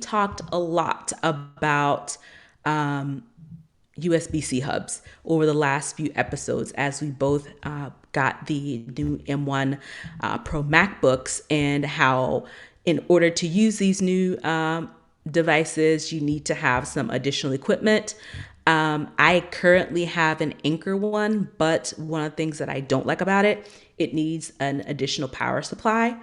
talked a lot about um, USB-C hubs over the last few episodes as we both got the new M1 Pro MacBooks, and how in order to use these new devices, you need to have some additional equipment. I currently have an Anchor one, but one of the things that I don't like about it, it needs an additional power supply.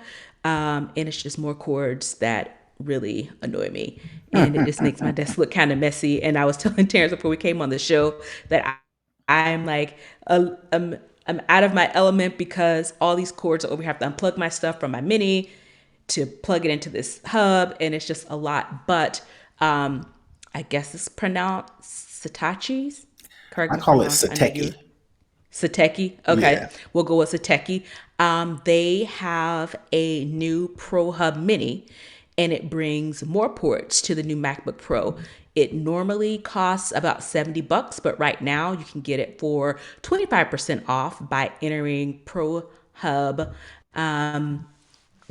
And it's just more cords that really annoy me. And it just makes my desk look kind of messy. And I was telling Terrance before we came on the show that I'm like, I'm out of my element because all these cords are over. I have to unplug my stuff from my mini to plug it into this hub, and it's just a lot. But I guess it's pronounced Satechi's. Correct I me if call I'm it wrong. I know you. Satechi. Satechi. Okay, Yeah. we'll go with Satechi. They have a new Pro Hub Mini, and it brings more ports to the new MacBook Pro. It normally costs about $70, but right now you can get it for 25% off by entering Pro Hub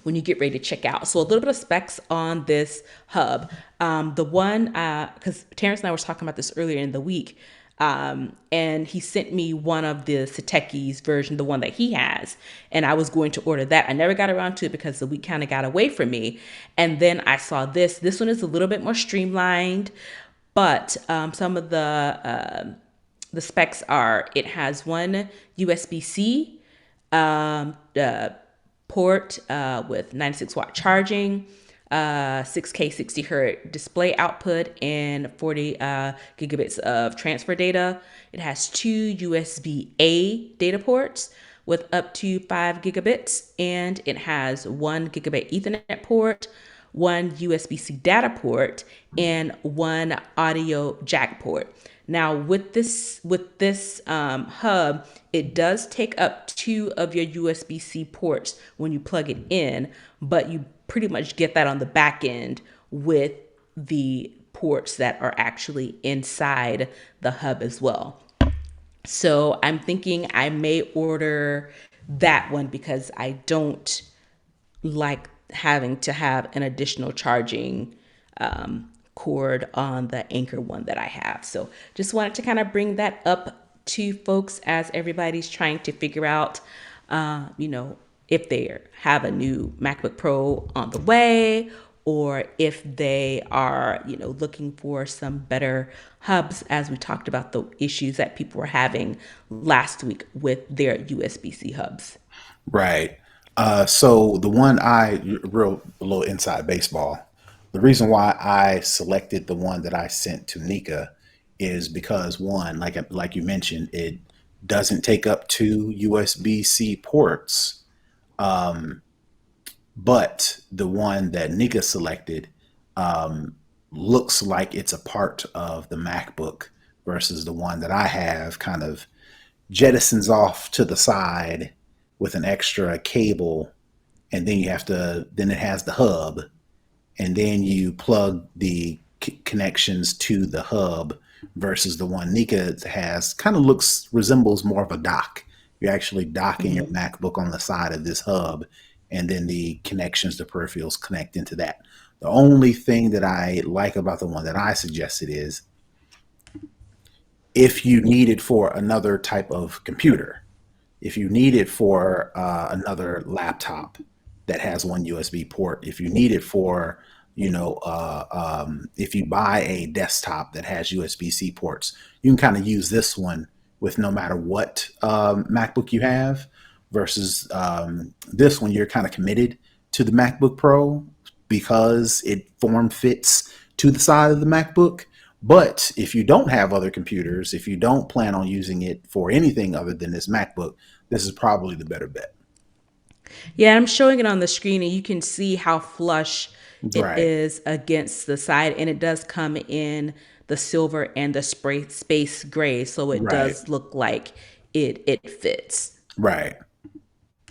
when you get ready to check out. So a little bit of specs on this hub. The one, because Terrance and I were talking about this earlier in the week, and he sent me one of the Satechi's version, the one that he has, and I was going to order that. I never got around to it because the week kind of got away from me, and then I saw this. This one is a little bit more streamlined, but some of the specs are: it has one USB C port with 96-watt charging, 6K 60 hertz display output, and 40 gigabits of transfer data. It has two USB A data ports with up to 5 gigabits, and it has 1 gigabit Ethernet port, one USB-C data port, and one audio jack port. Now, with this hub, it does take up two of your USB-C ports when you plug it in, but you pretty much get that on the back end with the ports that are actually inside the hub as well. So I'm thinking I may order that one because I don't like having to have an additional charging cord on the Anchor one that I have. So just wanted to kind of bring that up to folks as everybody's trying to figure out, you know, if they have a new MacBook Pro on the way, or if they are, looking for some better hubs, as we talked about the issues that people were having last week with their USB-C hubs. Right. So the one I real a little inside baseball. The reason why I selected the one that I sent to Nica is because one, like you mentioned, it doesn't take up two USB-C ports. But the one that Nika selected looks like it's a part of the MacBook versus the one that I have kind of jettisons off to the side with an extra cable, and then then it has the hub, and then you plug the connections to the hub versus the one Nika has kind of resembles more of a dock. You're actually docking your Mm-hmm. MacBook on the side of this hub, and then the connections, the peripherals connect into that. The only thing that I like about the one that I suggested is if you need it for another type of computer, if you need it for another laptop that has one USB port, if you need it for, if you buy a desktop that has USB-C ports, you can kind of use this one with no matter what MacBook you have, versus this one, you're kind of committed to the MacBook Pro because it form fits to the side of the MacBook. But if you don't have other computers, if you don't plan on using it for anything other than this MacBook, this is probably the better bet. Yeah, I'm showing it on the screen, and you can see how flush it Right, is against the side, and it does come in the silver and the spray space gray, so it right, does look like it fits. right.